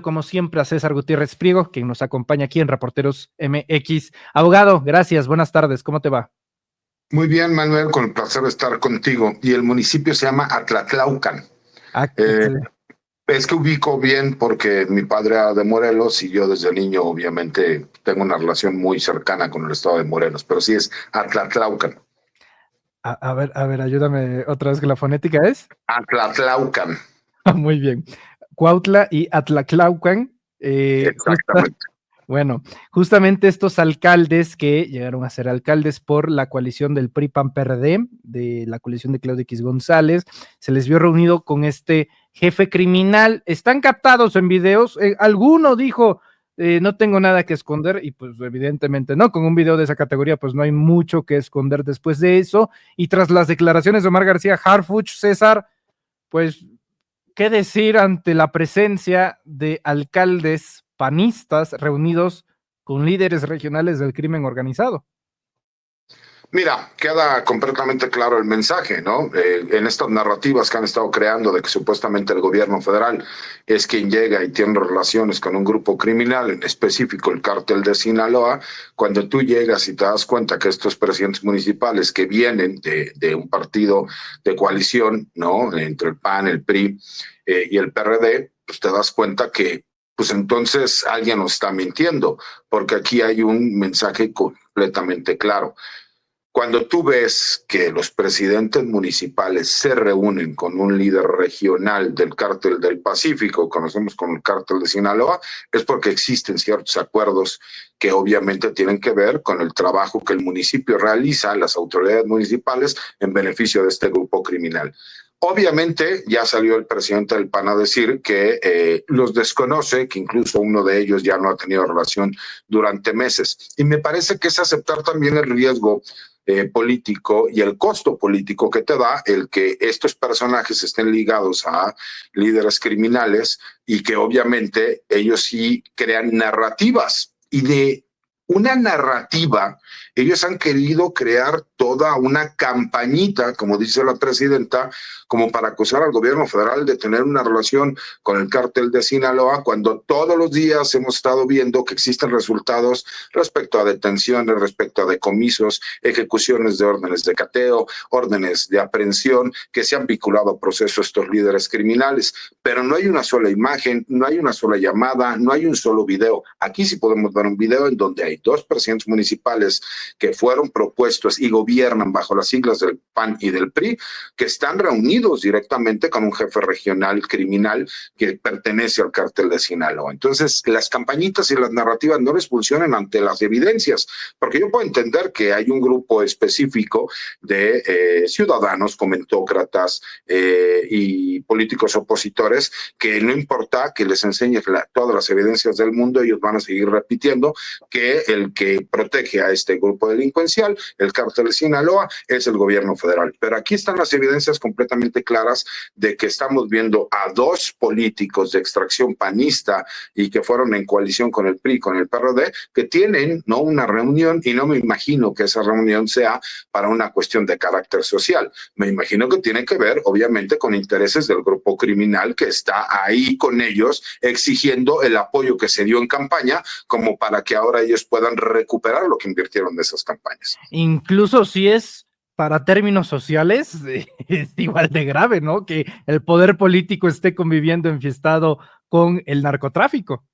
Como siempre a César Gutiérrez Priego, quien nos acompaña aquí en Reporteros MX. Abogado, gracias, buenas tardes, ¿cómo te va? Muy bien, Manuel, con el placer de estar contigo. Y el municipio se llama Atlatlaucan. Es que ubico bien porque mi padre era de Morelos y yo desde niño obviamente tengo una relación muy cercana con el estado de Morelos, pero sí es Atlatlaucan. A ver, ayúdame otra vez que la fonética es. Atlatlaucan. Muy bien. Cuautla y Atlatlaucan. Exactamente. Bueno, justamente estos alcaldes que llegaron a ser alcaldes por la coalición del PRI-PAN-PRD, de la coalición de Claudio X González, se les vio reunido con este jefe criminal. Están captados en videos. Alguno dijo, no tengo nada que esconder, y pues evidentemente no, con un video de esa categoría pues no hay mucho que esconder después de eso. Y tras las declaraciones de Omar García Harfuch, César, pues ¿qué decir ante la presencia de alcaldes panistas reunidos con líderes regionales del crimen organizado? Mira, queda completamente claro el mensaje, ¿no? En estas narrativas que han estado creando de que supuestamente el gobierno federal es quien llega y tiene relaciones con un grupo criminal, en específico el cártel de Sinaloa, cuando tú llegas y te das cuenta que estos presidentes municipales que vienen de un partido de coalición, ¿no? Entre el PAN, el PRI y el PRD, pues te das cuenta que pues entonces alguien nos está mintiendo, porque aquí hay un mensaje completamente claro. Cuando tú ves que los presidentes municipales se reúnen con un líder regional del cártel del Pacífico, conocemos como el cártel de Sinaloa, es porque existen ciertos acuerdos que obviamente tienen que ver con el trabajo que el municipio realiza, las autoridades municipales, en beneficio de este grupo criminal. Obviamente ya salió el presidente del PAN a decir que los desconoce, que incluso uno de ellos ya no ha tenido relación durante meses. Y me parece que es aceptar también el riesgo político y el costo político que te da el que estos personajes estén ligados a líderes criminales y que obviamente ellos sí crean narrativas. Y de una narrativa, ellos han querido crear toda una campañita, como dice la presidenta, como para acusar al gobierno federal de tener una relación con el cártel de Sinaloa, cuando todos los días hemos estado viendo que existen resultados respecto a detenciones, respecto a decomisos, ejecuciones de órdenes de cateo, órdenes de aprehensión que se han vinculado a procesos estos líderes criminales. Pero no hay una sola imagen, no hay una sola llamada, no hay un solo video. Aquí sí podemos ver un video en donde hay dos presidentes municipales que fueron propuestos y gobiernan bajo las siglas del PAN y del PRI, que están reunidos directamente con un jefe regional criminal que pertenece al cártel de Sinaloa. Entonces, las campañitas y las narrativas no les funcionan ante las evidencias, porque yo puedo entender que hay un grupo específico de ciudadanos, comentócratas y políticos opositores que no importa que les enseñes todas las evidencias del mundo, ellos van a seguir repitiendo que el que protege a este grupo delincuencial, el cártel de Sinaloa, es el gobierno federal. Pero aquí están las evidencias completamente claras de que estamos viendo a dos políticos de extracción panista y que fueron en coalición con el PRI, con el PRD, que tienen, ¿no?, una reunión, y no me imagino que esa reunión sea para una cuestión de carácter social. Me imagino que tiene que ver, obviamente, con intereses del grupo criminal que está ahí con ellos exigiendo el apoyo que se dio en campaña como para que ahora ellos puedan recuperar lo que invirtieron de esas campañas. Incluso si es para términos sociales, es igual de grave, ¿no? Que el poder político esté conviviendo enfiestado con el narcotráfico.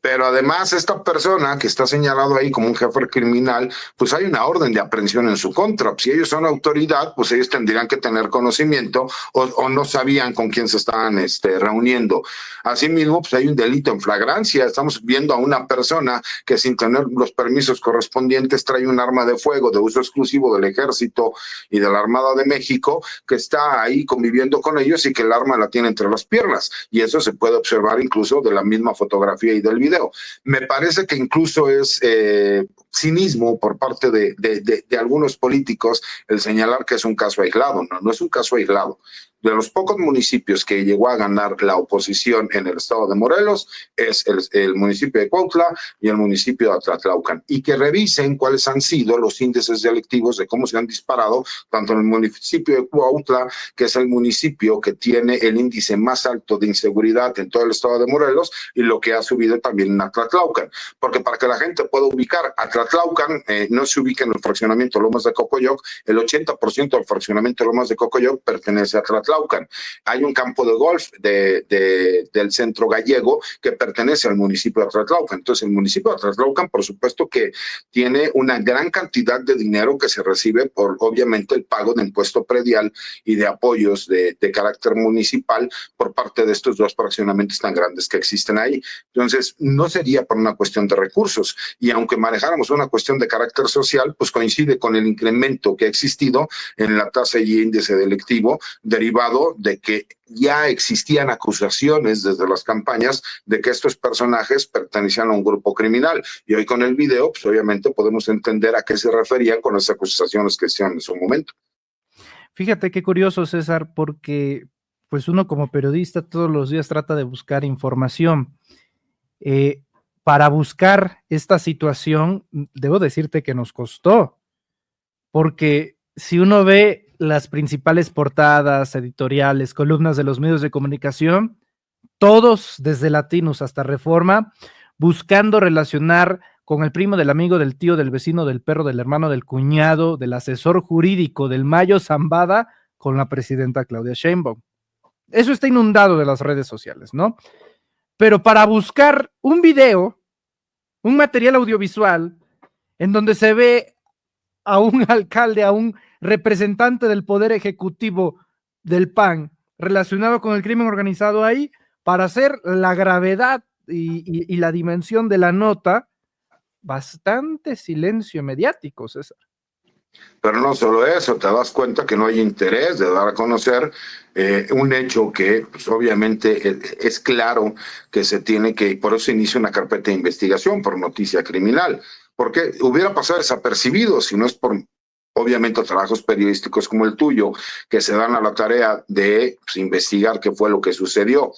Pero además esta persona que está señalado ahí como un jefe criminal, pues hay una orden de aprehensión en su contra. Si ellos son autoridad, pues ellos tendrían que tener conocimiento o no sabían con quién se estaban reuniendo. Asimismo, pues hay un delito en flagrancia. Estamos viendo a una persona que sin tener los permisos correspondientes trae un arma de fuego de uso exclusivo del Ejército y de la Armada de México, que está ahí conviviendo con ellos y que el arma la tiene entre las piernas. Y eso se puede observar incluso de la misma fotografía y del video. Me parece que incluso es cinismo por parte de algunos políticos el señalar que es un caso aislado. No, no es un caso aislado. De los pocos municipios que llegó a ganar la oposición en el estado de Morelos es el municipio de Cuautla y el municipio de Atlatlaucan, y que revisen cuáles han sido los índices delictivos de cómo se han disparado tanto en el municipio de Cuautla, que es el municipio que tiene el índice más alto de inseguridad en todo el estado de Morelos, y lo que ha subido también en Atlatlaucan, porque para que la gente pueda ubicar, Atlatlaucan no se ubica en el fraccionamiento Lomas de Cocoyoc, el 80% del fraccionamiento Lomas de Cocoyoc pertenece a Atlatlaucan. Hay un campo de golf del centro gallego que pertenece al municipio de Atlatlaucan. Entonces, el municipio de Atlatlaucan, por supuesto que tiene una gran cantidad de dinero que se recibe por, obviamente, el pago de impuesto predial y de apoyos de carácter municipal por parte de estos dos fraccionamientos tan grandes que existen ahí. Entonces, no sería por una cuestión de recursos. Y aunque manejáramos una cuestión de carácter social, pues coincide con el incremento que ha existido en la tasa y índice delictivo derivado de que ya existían acusaciones desde las campañas de que estos personajes pertenecían a un grupo criminal. Y hoy con el video, pues obviamente podemos entender a qué se referían con las acusaciones que hacían en su momento. Fíjate qué curioso, César, porque pues uno como periodista todos los días trata de buscar información. Para buscar esta situación, debo decirte que nos costó, porque si uno ve las principales portadas, editoriales, columnas de los medios de comunicación, todos desde Latinos hasta Reforma, buscando relacionar con el primo del amigo del tío del vecino del perro del hermano del cuñado del asesor jurídico del Mayo Zambada con la presidenta Claudia Sheinbaum. Eso está inundado de las redes sociales, ¿no? Pero para buscar un video, un material audiovisual en donde se ve a un alcalde, a un representante del poder ejecutivo del PAN relacionado con el crimen organizado ahí, para hacer la gravedad y la dimensión de la nota, bastante silencio mediático, César. Pero no solo eso, te das cuenta que no hay interés de dar a conocer un hecho que pues, obviamente es claro que se tiene que, por eso se inicia una carpeta de investigación por noticia criminal, porque hubiera pasado desapercibido si no es por, obviamente, trabajos periodísticos como el tuyo, que se dan a la tarea de pues, investigar qué fue lo que sucedió.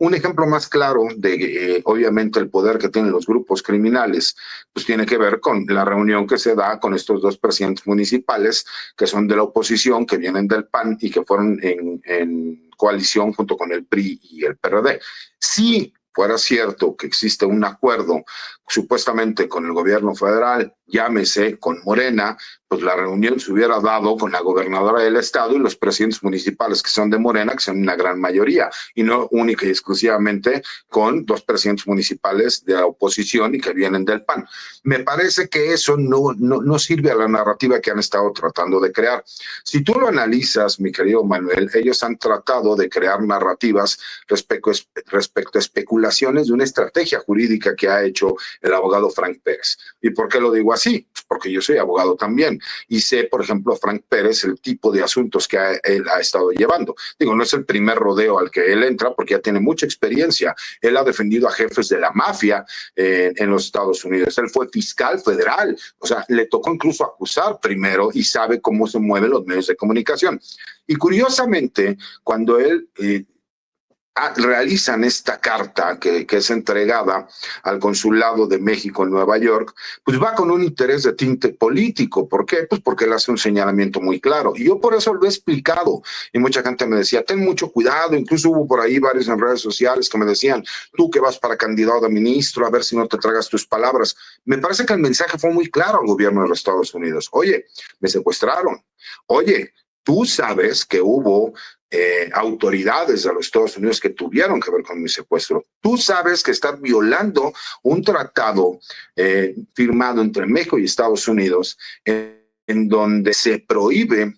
Un ejemplo más claro de, obviamente, el poder que tienen los grupos criminales, pues tiene que ver con la reunión que se da con estos dos presidentes municipales que son de la oposición, que vienen del PAN y que fueron en coalición junto con el PRI y el PRD. Si fuera cierto que existe un acuerdo supuestamente con el gobierno federal, llámese con Morena, pues la reunión se hubiera dado con la gobernadora del estado y los presidentes municipales que son de Morena, que son una gran mayoría, y no única y exclusivamente con dos presidentes municipales de la oposición y que vienen del PAN. Me parece que eso no sirve a la narrativa que han estado tratando de crear. Si tú lo analizas, mi querido Manuel, ellos han tratado de crear narrativas respecto a especulaciones de una estrategia jurídica que ha hecho el abogado Frank Pérez. ¿Y por qué lo digo así? Porque yo soy abogado también y sé, por ejemplo, Frank Pérez, el tipo de asuntos que él ha estado llevando. Digo, no es el primer rodeo al que él entra porque ya tiene mucha experiencia. Él ha defendido a jefes de la mafia en los Estados Unidos. Él fue fiscal federal, o sea, le tocó incluso acusar primero y sabe cómo se mueven los medios de comunicación. Y curiosamente, cuando él realizan esta carta que es entregada al Consulado de México en Nueva York, pues va con un interés de tinte político. ¿Por qué? Pues porque él hace un señalamiento muy claro. Y yo por eso lo he explicado. Y mucha gente me decía, ten mucho cuidado. Incluso hubo por ahí varios en redes sociales que me decían, tú que vas para candidato a ministro, a ver si no te tragas tus palabras. Me parece que el mensaje fue muy claro al gobierno de los Estados Unidos. Oye, me secuestraron. Oye, tú sabes que hubo autoridades de los Estados Unidos que tuvieron que ver con mi secuestro. Tú sabes que estás violando un tratado firmado entre México y Estados Unidos en donde se prohíbe,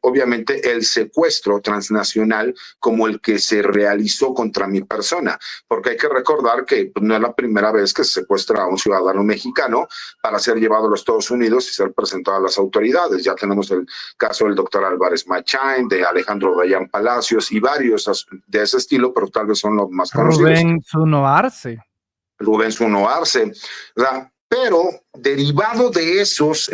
obviamente, el secuestro transnacional como el que se realizó contra mi persona, porque hay que recordar que no es la primera vez que se secuestra a un ciudadano mexicano para ser llevado a los Estados Unidos y ser presentado a las autoridades. Ya tenemos el caso del doctor Álvarez Machain, de Alejandro Dayan Palacios y varios de ese estilo, pero tal vez son los más conocidos. Rubén Zuno Arce. Rubén Zuno Arce. O sea, Pero derivado de esos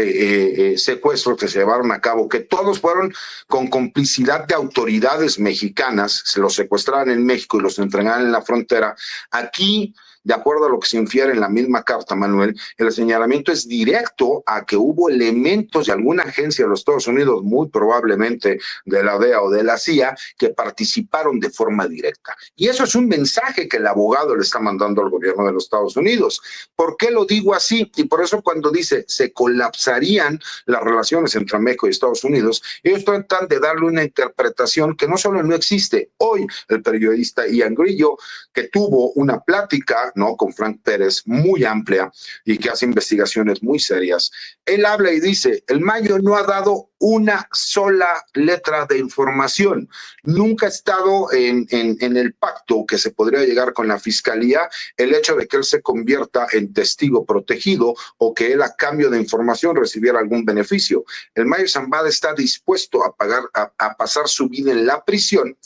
secuestros que se llevaron a cabo, que todos fueron con complicidad de autoridades mexicanas, se los secuestraron en México y los entregaron en la frontera, aquí, de acuerdo a lo que se infiere en la misma carta, Manuel, el señalamiento es directo a que hubo elementos de alguna agencia de los Estados Unidos, muy probablemente de la DEA o de la CIA, que participaron de forma directa. Y eso es un mensaje que el abogado le está mandando al gobierno de los Estados Unidos. ¿Por qué lo digo así? Y por eso cuando dice se colapsarían las relaciones entre México y Estados Unidos, ellos tratan de darle una interpretación que no solo no existe. Hoy el periodista Ian Grillo, que tuvo una plática, ¿no?, con Frank Pérez muy amplia y que hace investigaciones muy serias, él habla y dice, el Mayo no ha dado una sola letra de información, nunca ha estado en el pacto que se podría llegar con la fiscalía, el hecho de que él se convierta en testigo protegido o que él a cambio de información recibiera algún beneficio. El Mayo Zambada está dispuesto a pasar su vida en la prisión,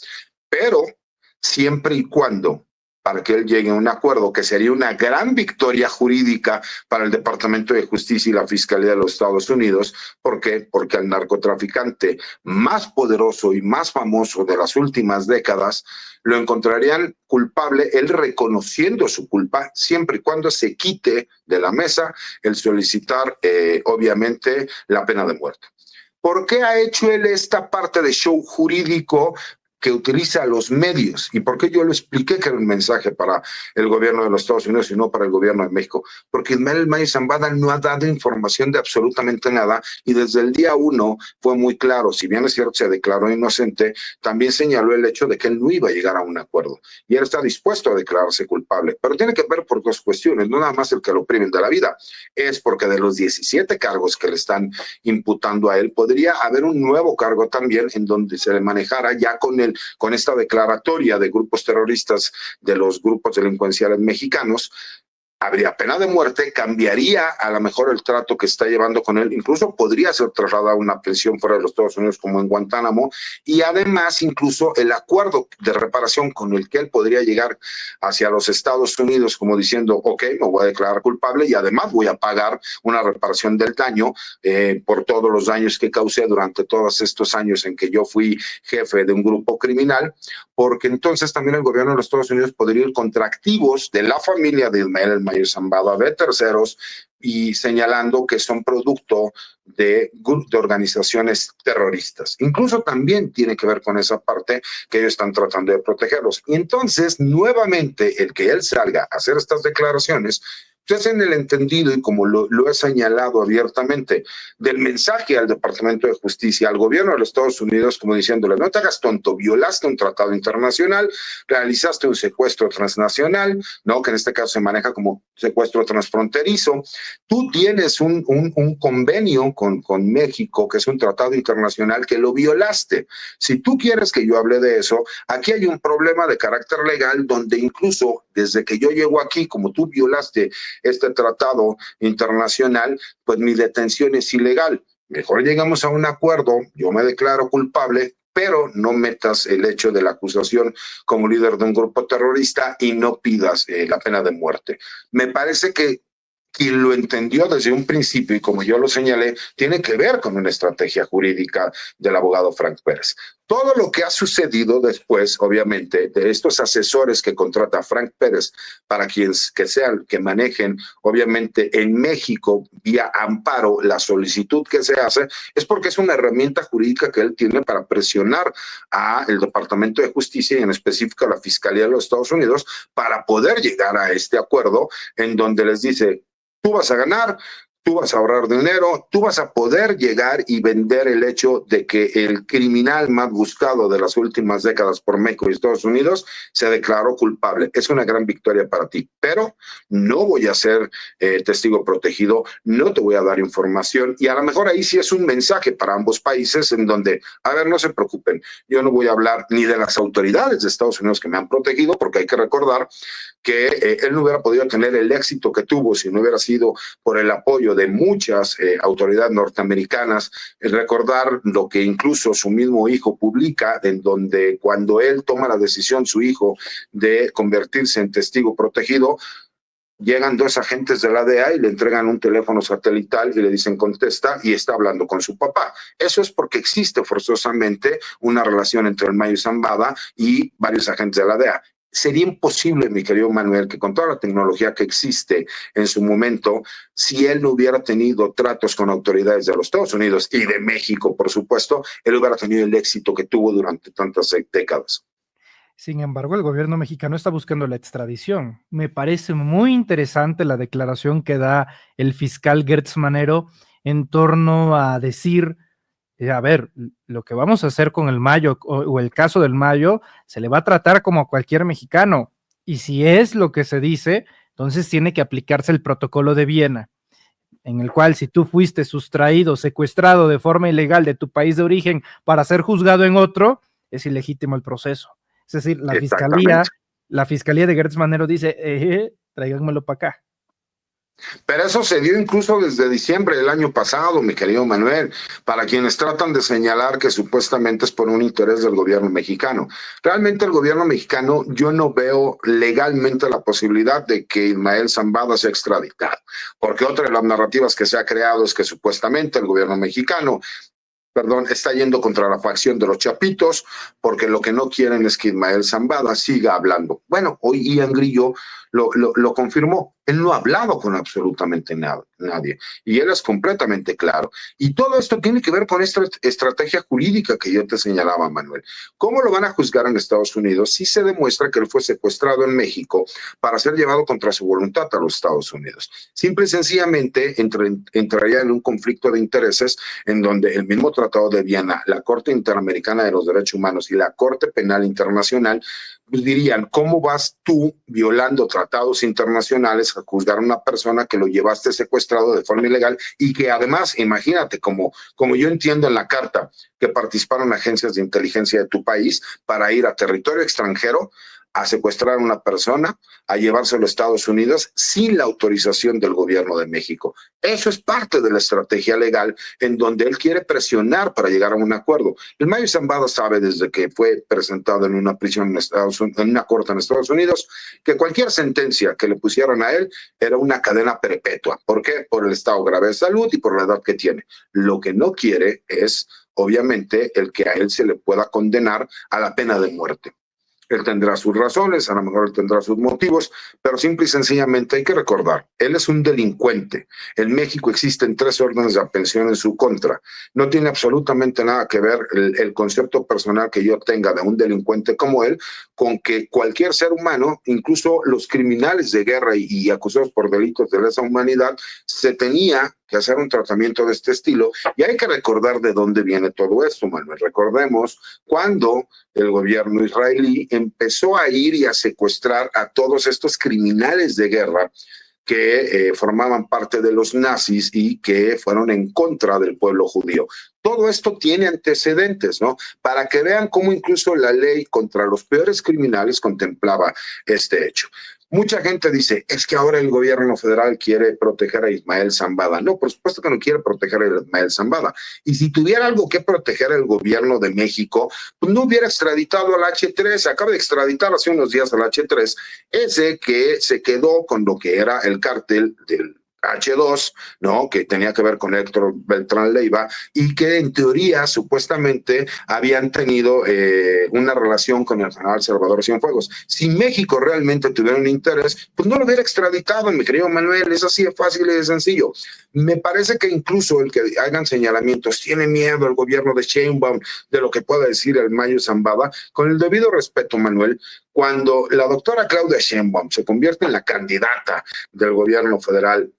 pero siempre y cuando para que él llegue a un acuerdo que sería una gran victoria jurídica para el Departamento de Justicia y la Fiscalía de los Estados Unidos. ¿Por qué? Porque al narcotraficante más poderoso y más famoso de las últimas décadas lo encontrarían culpable, él reconociendo su culpa, siempre y cuando se quite de la mesa el solicitar, obviamente, la pena de muerte. ¿Por qué ha hecho él esta parte de show jurídico que utiliza los medios? ¿Y por qué yo lo expliqué que era un mensaje para el gobierno de los Estados Unidos y no para el gobierno de México? Porque Ismael Mayo Zambada no ha dado información de absolutamente nada y desde el día 1 fue muy claro, si bien es cierto se declaró inocente, también señaló el hecho de que él no iba a llegar a un acuerdo y él está dispuesto a declararse culpable, pero tiene que ver por dos cuestiones, no nada más el que lo priven de la vida, es porque de los 17 cargos que le están imputando a él, podría haber un nuevo cargo también en donde se le manejara ya con esta declaratoria de grupos terroristas de los grupos delincuenciales mexicanos. Habría pena de muerte, cambiaría a lo mejor el trato que está llevando con él, incluso podría ser trasladado a una prisión fuera de los Estados Unidos como en Guantánamo, y además incluso el acuerdo de reparación con el que él podría llegar hacia los Estados Unidos como diciendo, ok, me voy a declarar culpable y además voy a pagar una reparación del daño por todos los daños que causé durante todos estos años en que yo fui jefe de un grupo criminal, porque entonces también el gobierno de los Estados Unidos podría ir contra activos de la familia de Ismael Mayo Zambada, de terceros, y señalando que son producto de organizaciones terroristas. Incluso también tiene que ver con esa parte que ellos están tratando de protegerlos. Y entonces, nuevamente, el que él salga a hacer estas declaraciones, pues en el entendido, y como lo he señalado abiertamente, del mensaje al Departamento de Justicia, al gobierno de los Estados Unidos, como diciéndole, no te hagas tonto, violaste un tratado internacional, realizaste un secuestro transnacional, ¿no?, que en este caso se maneja como secuestro transfronterizo, tú tienes un convenio con México, que es un tratado internacional que lo violaste. Si tú quieres que yo hable de eso, aquí hay un problema de carácter legal donde incluso desde que yo llego aquí, como tú violaste este tratado internacional, pues mi detención es ilegal. Mejor llegamos a un acuerdo, yo me declaro culpable, pero no metas el hecho de la acusación como líder de un grupo terrorista y no pidas la pena de muerte. Me parece que quien lo entendió desde un principio, y como yo lo señalé, tiene que ver con una estrategia jurídica del abogado Frank Pérez. Todo lo que ha sucedido después, obviamente, de estos asesores que contrata Frank Pérez para quienes que sean, que manejen, obviamente, en México, vía amparo, la solicitud que se hace, es porque es una herramienta jurídica que él tiene para presionar al Departamento de Justicia y en específico a la Fiscalía de los Estados Unidos para poder llegar a este acuerdo en donde les dice, tú vas a ganar, tú vas a ahorrar dinero, tú vas a poder llegar y vender el hecho de que el criminal más buscado de las últimas décadas por México y Estados Unidos se declaró culpable. Es una gran victoria para ti, pero no voy a ser testigo protegido, no te voy a dar información y a lo mejor ahí sí es un mensaje para ambos países en donde, a ver, no se preocupen, yo no voy a hablar ni de las autoridades de Estados Unidos que me han protegido, porque hay que recordar que él no hubiera podido tener el éxito que tuvo si no hubiera sido por el apoyo de muchas autoridades norteamericanas. Recordar lo que incluso su mismo hijo publica, en donde cuando él toma la decisión, su hijo, de convertirse en testigo protegido, llegan dos agentes de la DEA y le entregan un teléfono satelital y le dicen contesta y está hablando con su papá. Eso es porque existe forzosamente una relación entre el Mayo Zambada y varios agentes de la DEA. Sería imposible, mi querido Manuel, que con toda la tecnología que existe en su momento, si él no hubiera tenido tratos con autoridades de los Estados Unidos y de México, por supuesto, él hubiera tenido el éxito que tuvo durante tantas décadas. Sin embargo, el gobierno mexicano está buscando la extradición. Me parece muy interesante la declaración que da el fiscal Gertz Manero en torno a decir, a ver, lo que vamos a hacer con el Mayo o el caso del Mayo se le va a tratar como a cualquier mexicano. Y si es lo que se dice, entonces tiene que aplicarse el protocolo de Viena, en el cual si tú fuiste sustraído, secuestrado de forma ilegal de tu país de origen para ser juzgado en otro, es ilegítimo el proceso. Es decir, Exactamente. la fiscalía de Gertz Manero dice, tráiganmelo para acá. Pero eso se dio incluso desde diciembre del año pasado, mi querido Manuel, para quienes tratan de señalar que supuestamente es por un interés del gobierno mexicano. Realmente el gobierno mexicano, yo no veo legalmente la posibilidad de que Ismael Zambada sea extraditado, porque otra de las narrativas que se ha creado es que supuestamente el gobierno mexicano está yendo contra la facción de los Chapitos, porque lo que no quieren es que Ismael Zambada siga hablando. Bueno, hoy Ian Grillo lo confirmó. Él no ha hablado con absolutamente nadie. Y él es completamente claro. Y todo esto tiene que ver con esta estrategia jurídica que yo te señalaba, Manuel. ¿Cómo lo van a juzgar en Estados Unidos si se demuestra que él fue secuestrado en México para ser llevado contra su voluntad a los Estados Unidos? Simple y sencillamente entraría en un conflicto de intereses en donde el mismo Tratado de Viena, la Corte Interamericana de los Derechos Humanos y la Corte Penal Internacional pues dirían, ¿cómo vas tú violando tratados internacionales a juzgar a una persona que lo llevaste secuestrado de forma ilegal y que además, imagínate, como yo entiendo en la carta, que participaron agencias de inteligencia de tu país para ir a territorio extranjero a secuestrar a una persona, a llevárselo a Estados Unidos sin la autorización del gobierno de México? Eso es parte de la estrategia legal en donde él quiere presionar para llegar a un acuerdo. El Mayo Zambada sabe desde que fue presentado en una prisión en una corte en Estados Unidos, que cualquier sentencia que le pusieran a él era una cadena perpetua. ¿Por qué? Por el estado grave de salud y por la edad que tiene. Lo que no quiere es, obviamente, el que a él se le pueda condenar a la pena de muerte. Él tendrá sus razones, a lo mejor él tendrá sus motivos, pero simple y sencillamente hay que recordar, él es un delincuente. En México existen 3 órdenes de aprehensión en su contra. No tiene absolutamente nada que ver el concepto personal que yo tenga de un delincuente como él con que cualquier ser humano, incluso los criminales de guerra y acusados por delitos de lesa humanidad, se tenía que hacer un tratamiento de este estilo. Y hay que recordar de dónde viene todo esto, Manuel. Recordemos cuando el gobierno israelí empezó a ir y a secuestrar a todos estos criminales de guerra que formaban parte de los nazis y que fueron en contra del pueblo judío. Todo esto tiene antecedentes, ¿no? Para que vean cómo incluso la ley contra los peores criminales contemplaba este hecho. Mucha gente dice, es que ahora el gobierno federal quiere proteger a Ismael Zambada. No, por supuesto que no quiere proteger a Ismael Zambada. Y si tuviera algo que proteger el gobierno de México, pues no hubiera extraditado al H3. Acaba de extraditar hace unos días al H3, ese que se quedó con lo que era el cártel del H2, ¿no? Que tenía que ver con Héctor Beltrán Leiva y que en teoría supuestamente habían tenido una relación con el general Salvador Cienfuegos. Si México realmente tuviera un interés, pues no lo hubiera extraditado, mi querido Manuel. Es así de fácil y de sencillo. Me parece que incluso el que hagan señalamientos tiene miedo el gobierno de Sheinbaum de lo que pueda decir el Mayo Zambada. Con el debido respeto, Manuel, cuando la doctora Claudia Sheinbaum se convierte en la candidata del gobierno federal,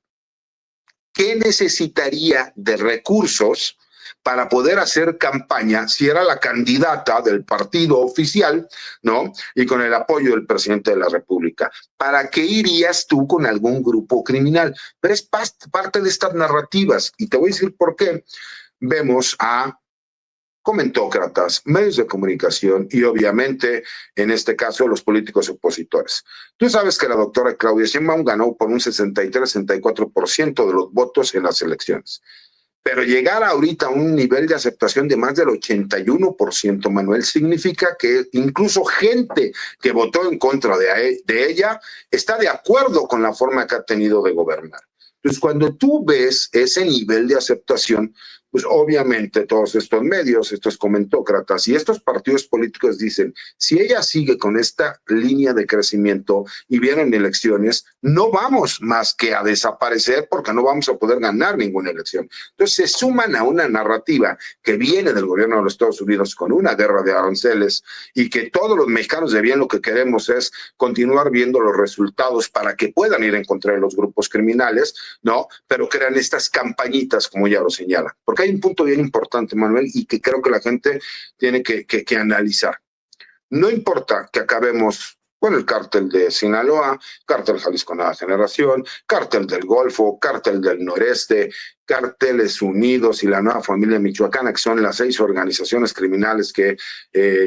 ¿qué necesitaría de recursos para poder hacer campaña si era la candidata del partido oficial, ¿no? Y con el apoyo del presidente de la República? ¿Para qué irías tú con algún grupo criminal? Pero es parte de estas narrativas y te voy a decir por qué. Vemos a comentócratas, medios de comunicación y obviamente, en este caso, los políticos opositores. Tú sabes que la doctora Claudia Sheinbaum ganó por un 63-64% de los votos en las elecciones. Pero llegar ahorita a un nivel de aceptación de más del 81%, Manuel, significa que incluso gente que votó en contra de ella está de acuerdo con la forma que ha tenido de gobernar. Entonces, cuando tú ves ese nivel de aceptación, pues obviamente todos estos medios, estos comentócratas y estos partidos políticos dicen, si ella sigue con esta línea de crecimiento y vienen elecciones, no vamos más que a desaparecer porque no vamos a poder ganar ninguna elección. Entonces se suman a una narrativa que viene del gobierno de los Estados Unidos con una guerra de aranceles y que todos los mexicanos de bien lo que queremos es continuar viendo los resultados para que puedan ir a encontrar los grupos criminales, ¿no? Pero crean estas campañitas, como ya lo señala. Porque hay un punto bien importante, Manuel, y que creo que la gente tiene que analizar. No importa que acabemos con el cártel de Sinaloa, cártel Jalisco Nueva Generación, cártel del Golfo, cártel del Noreste, Cárteles Unidos y la Nueva Familia Michoacana, que son las 6 organizaciones criminales que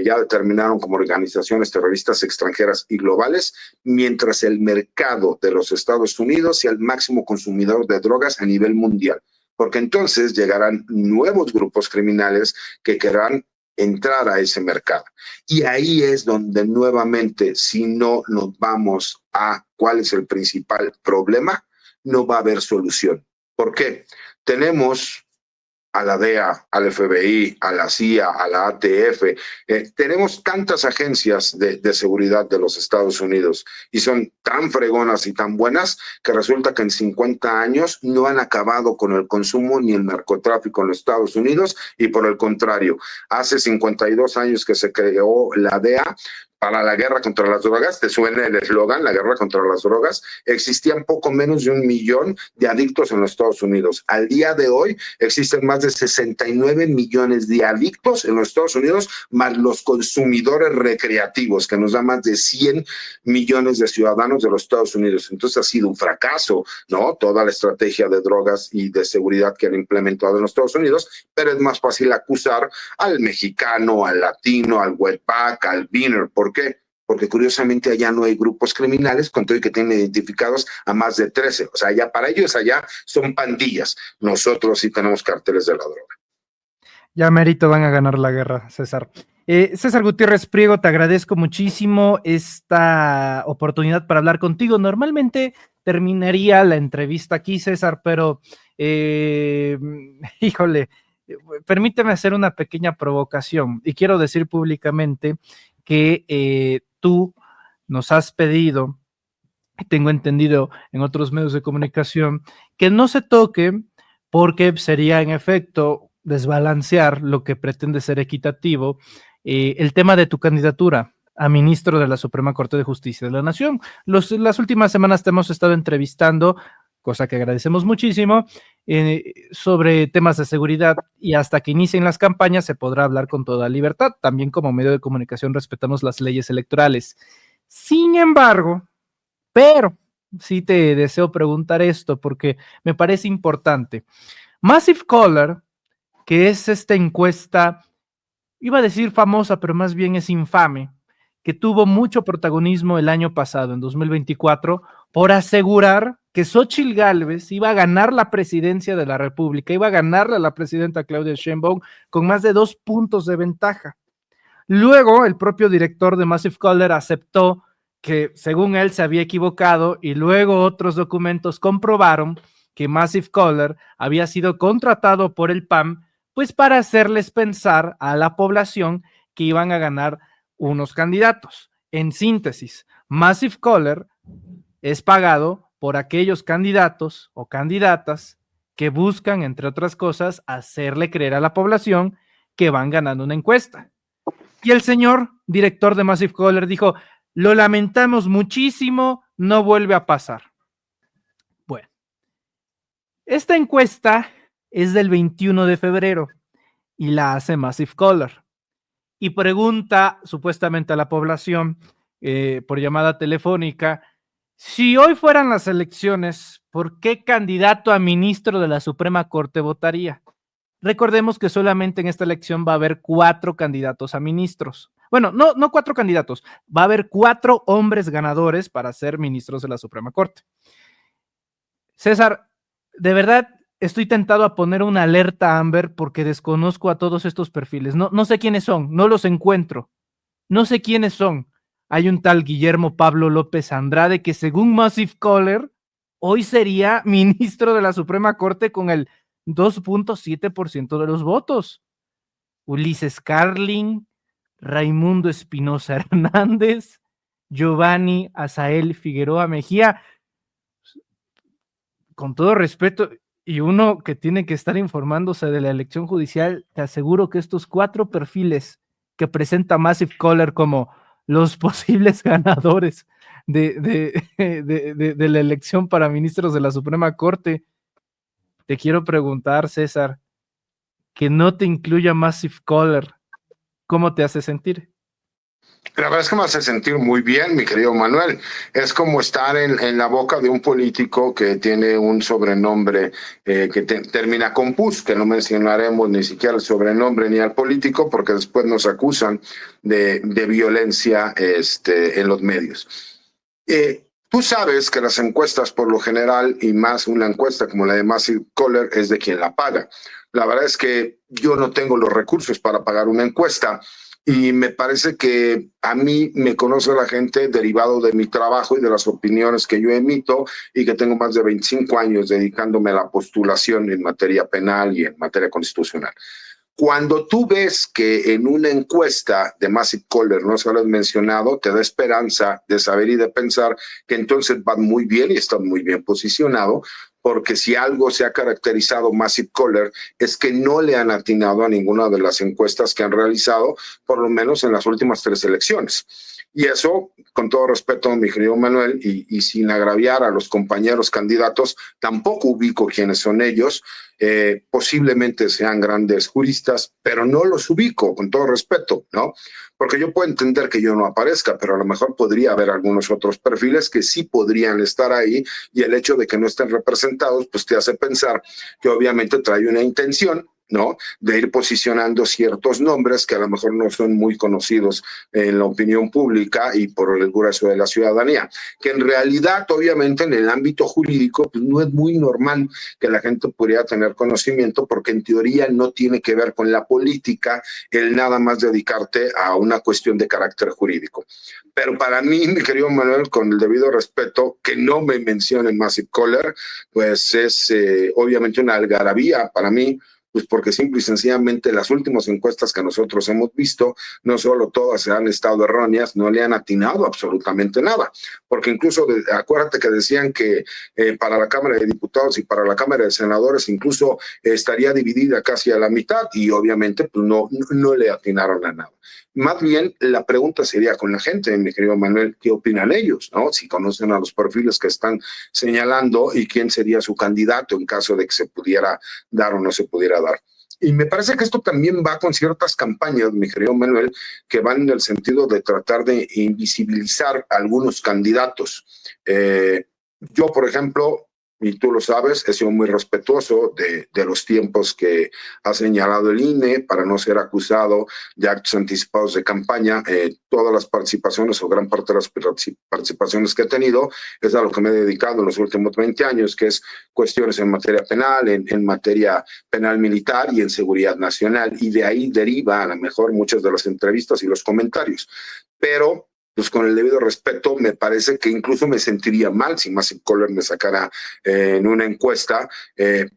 ya determinaron como organizaciones terroristas extranjeras y globales, mientras el mercado de los Estados Unidos sea el máximo consumidor de drogas a nivel mundial. Porque entonces llegarán nuevos grupos criminales que querrán entrar a ese mercado. Y ahí es donde nuevamente, si no nos vamos a cuál es el principal problema, no va a haber solución. ¿Por qué? Tenemos a la DEA, al FBI, a la CIA, a la ATF. Tenemos tantas agencias de seguridad de los Estados Unidos y son tan fregonas y tan buenas que resulta que en 50 años no han acabado con el consumo ni el narcotráfico en los Estados Unidos y por el contrario, hace 52 años que se creó la DEA para la guerra contra las drogas, te suena el eslogan, la guerra contra las drogas, existían poco menos de 1 millón de adictos en los Estados Unidos. Al día de hoy existen más de 69 millones de adictos en los Estados Unidos, más los consumidores recreativos, que nos da más de 100 millones de ciudadanos de los Estados Unidos. Entonces ha sido un fracaso, ¿no? Toda la estrategia de drogas y de seguridad que han implementado en los Estados Unidos, pero es más fácil acusar al mexicano, al latino, al wetback, al beaner. ¿Por qué? Porque curiosamente allá no hay grupos criminales, con todo y que tienen identificados a más de 13. O sea, allá para ellos allá son pandillas. Nosotros sí tenemos carteles de la droga. Ya merito van a ganar la guerra, César. César Gutiérrez Priego, te agradezco muchísimo esta oportunidad para hablar contigo. Normalmente terminaría la entrevista aquí, César, pero híjole, permíteme hacer una pequeña provocación y quiero decir públicamente que tú nos has pedido, tengo entendido en otros medios de comunicación, que no se toque porque sería en efecto desbalancear lo que pretende ser equitativo, el tema de tu candidatura a ministro de la Suprema Corte de Justicia de la Nación. Las últimas semanas te hemos estado entrevistando, cosa que agradecemos muchísimo, sobre temas de seguridad y hasta que inicien las campañas se podrá hablar con toda libertad. También como medio de comunicación respetamos las leyes electorales. Sin embargo, pero sí te deseo preguntar esto porque me parece importante. Massive Caller, que es esta encuesta, iba a decir famosa, pero más bien es infame, que tuvo mucho protagonismo el año pasado, en 2024, por asegurar que Xóchitl Gálvez iba a ganar la presidencia de la República, iba a ganarle a la presidenta Claudia Sheinbaum con más de 2 puntos de ventaja. Luego, el propio director de Massive Caller aceptó que, según él, se había equivocado y luego otros documentos comprobaron que Massive Caller había sido contratado por el PAN, pues para hacerles pensar a la población que iban a ganar unos candidatos. En síntesis, Massive Caller es pagado por aquellos candidatos o candidatas que buscan, entre otras cosas, hacerle creer a la población que van ganando una encuesta. Y el señor director de Massive Caller dijo, lo lamentamos muchísimo, no vuelve a pasar. Bueno, esta encuesta es del 21 de febrero y la hace Massive Caller y pregunta supuestamente a la población por llamada telefónica, si hoy fueran las elecciones, ¿por qué candidato a ministro de la Suprema Corte votaría? Recordemos que solamente en esta elección va a haber 4 candidatos a ministros. Bueno, no 4 candidatos, va a haber 4 hombres ganadores para ser ministros de la Suprema Corte. César, de verdad, estoy tentado a poner una alerta Amber porque desconozco a todos estos perfiles. No sé quiénes son, no los encuentro. No sé quiénes son. Hay un tal Guillermo Pablo López Andrade que según Massive Caller hoy sería ministro de la Suprema Corte con el 2.7% de los votos. Ulises Carling, Raimundo Espinosa Hernández, Giovanni Azael Figueroa Mejía. Con todo respeto, y uno que tiene que estar informándose de la elección judicial, te aseguro que estos 4 perfiles que presenta Massive Caller como los posibles ganadores de la elección para ministros de la Suprema Corte, te quiero preguntar, César, que no te incluya Massive Caller, ¿cómo te hace sentir? La verdad es que me hace sentir muy bien, mi querido Manuel. Es como estar en la boca de un político que tiene un sobrenombre que termina con pus, que no mencionaremos ni siquiera el sobrenombre ni al político, porque después nos acusan de violencia en los medios. Tú sabes que las encuestas por lo general, y más una encuesta como la de Massive Caller, es de quien la paga. La verdad es que yo no tengo los recursos para pagar una encuesta, y me parece que a mí me conoce la gente derivado de mi trabajo y de las opiniones que yo emito, y que tengo más de 25 años dedicándome a la postulación en materia penal y en materia constitucional. Cuando tú ves que en una encuesta de Massive Caller no se lo has mencionado, te da esperanza de saber y de pensar que entonces van muy bien y están muy bien posicionado, porque si algo se ha caracterizado Massive Caller es que no le han atinado a ninguna de las encuestas que han realizado, por lo menos en las últimas 3 elecciones. Y eso, con todo respeto, mi querido Manuel, y sin agraviar a los compañeros candidatos, tampoco ubico quiénes son ellos. Posiblemente sean grandes juristas, pero no los ubico, con todo respeto, ¿no? Porque yo puedo entender que yo no aparezca, pero a lo mejor podría haber algunos otros perfiles que sí podrían estar ahí, y el hecho de que no estén representados, pues te hace pensar que obviamente trae una intención, ¿no? De ir posicionando ciertos nombres que a lo mejor no son muy conocidos en la opinión pública y por el grueso de la ciudadanía, que en realidad, obviamente, en el ámbito jurídico, pues no es muy normal que la gente pudiera tener conocimiento, porque en teoría no tiene que ver con la política el nada más dedicarte a una cuestión de carácter jurídico. Pero para mí, mi querido Manuel, con el debido respeto, que no me mencionen Massive Caller, pues es obviamente una algarabía para mí, pues porque simple y sencillamente las últimas encuestas que nosotros hemos visto, no solo todas han estado erróneas, no le han atinado absolutamente nada, porque incluso acuérdate que decían que para la Cámara de Diputados y para la Cámara de Senadores incluso estaría dividida casi a la mitad, y obviamente pues no le atinaron a nada. Más bien, la pregunta sería con la gente, mi querido Manuel, ¿qué opinan ellos, no? Si conocen a los perfiles que están señalando y quién sería su candidato en caso de que se pudiera dar o no se pudiera dar. Y me parece que esto también va con ciertas campañas, mi querido Manuel, que van en el sentido de tratar de invisibilizar a algunos candidatos. Yo, por ejemplo, y tú lo sabes, he sido muy respetuoso de los tiempos que ha señalado el INE para no ser acusado de actos anticipados de campaña. Todas las participaciones o gran parte de las participaciones que he tenido es a lo que me he dedicado en los últimos 20 años, que es cuestiones en materia penal, en materia penal militar y en seguridad nacional. Y de ahí deriva a lo mejor muchas de las entrevistas y los comentarios. Pero pues con el debido respeto, me parece que incluso me sentiría mal si Massive Caller me sacara en una encuesta,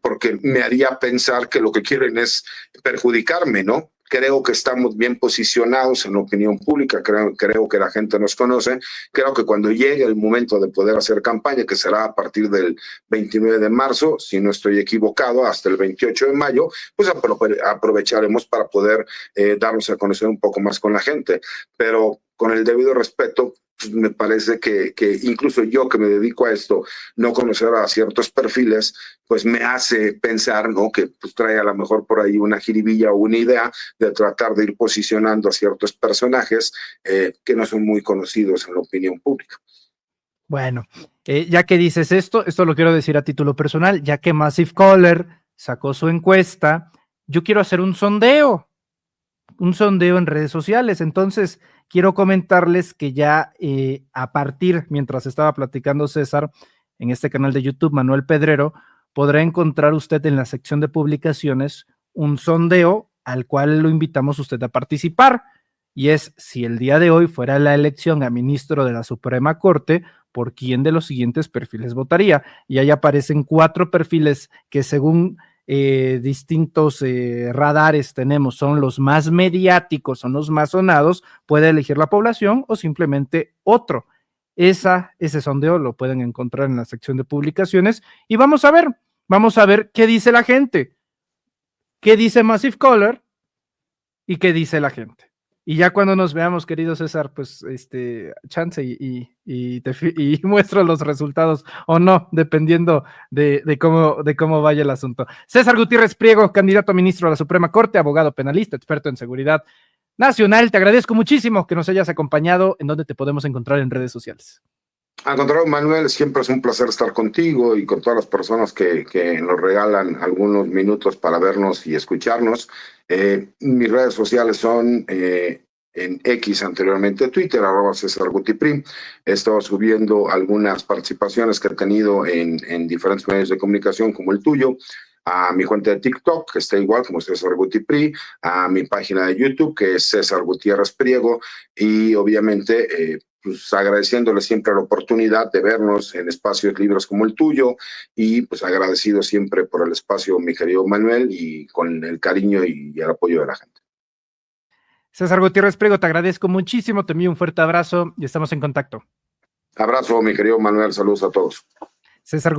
porque me haría pensar que lo que quieren es perjudicarme, ¿no? Creo que estamos bien posicionados en la opinión pública, creo que la gente nos conoce, creo que cuando llegue el momento de poder hacer campaña, que será a partir del 29 de marzo, si no estoy equivocado, hasta el 28 de mayo, pues aprovecharemos para poder darnos a conocer un poco más con la gente, pero con el debido respeto, pues me parece que incluso yo que me dedico a esto, no conocer a ciertos perfiles, pues me hace pensar, ¿no? Que pues trae a lo mejor por ahí una jiribilla o una idea de tratar de ir posicionando a ciertos personajes que no son muy conocidos en la opinión pública. Bueno, ya que dices esto lo quiero decir a título personal, ya que Massive Caller sacó su encuesta, yo quiero hacer un sondeo en redes sociales. Entonces, quiero comentarles que ya mientras estaba platicando César, en este canal de YouTube, Manuel Pedrero, podrá encontrar usted en la sección de publicaciones un sondeo al cual lo invitamos usted a participar. Y es, si el día de hoy fuera la elección a ministro de la Suprema Corte, ¿por quién de los siguientes perfiles votaría? Y ahí aparecen 4 perfiles que según distintos radares tenemos, son los más mediáticos, son los más sonados, puede elegir la población o simplemente otro. Ese sondeo lo pueden encontrar en la sección de publicaciones y vamos a ver qué dice la gente, qué dice Massive Caller y qué dice la gente. Y ya cuando nos veamos, querido César, pues chance y muestro los resultados o no, dependiendo de cómo vaya el asunto. César Gutiérrez Priego, candidato a ministro de la Suprema Corte, abogado penalista, experto en seguridad nacional. Te agradezco muchísimo que nos hayas acompañado. ¿En dónde te podemos encontrar en redes sociales? Al contrario, Manuel, siempre es un placer estar contigo y con todas las personas que nos regalan algunos minutos para vernos y escucharnos. Mis redes sociales son en X, anteriormente Twitter, @CésarGutiPri. He estado subiendo algunas participaciones que he tenido en diferentes medios de comunicación como el tuyo, a mi cuenta de TikTok, que está igual como César Gutipri, a mi página de YouTube, que es César Gutiérrez Priego, y obviamente pues agradeciéndole siempre la oportunidad de vernos en espacios libres como el tuyo, y pues agradecido siempre por el espacio, mi querido Manuel, y con el cariño y el apoyo de la gente. César Gutiérrez Priego, te agradezco muchísimo, te envío un fuerte abrazo y estamos en contacto. Abrazo, mi querido Manuel, saludos a todos. César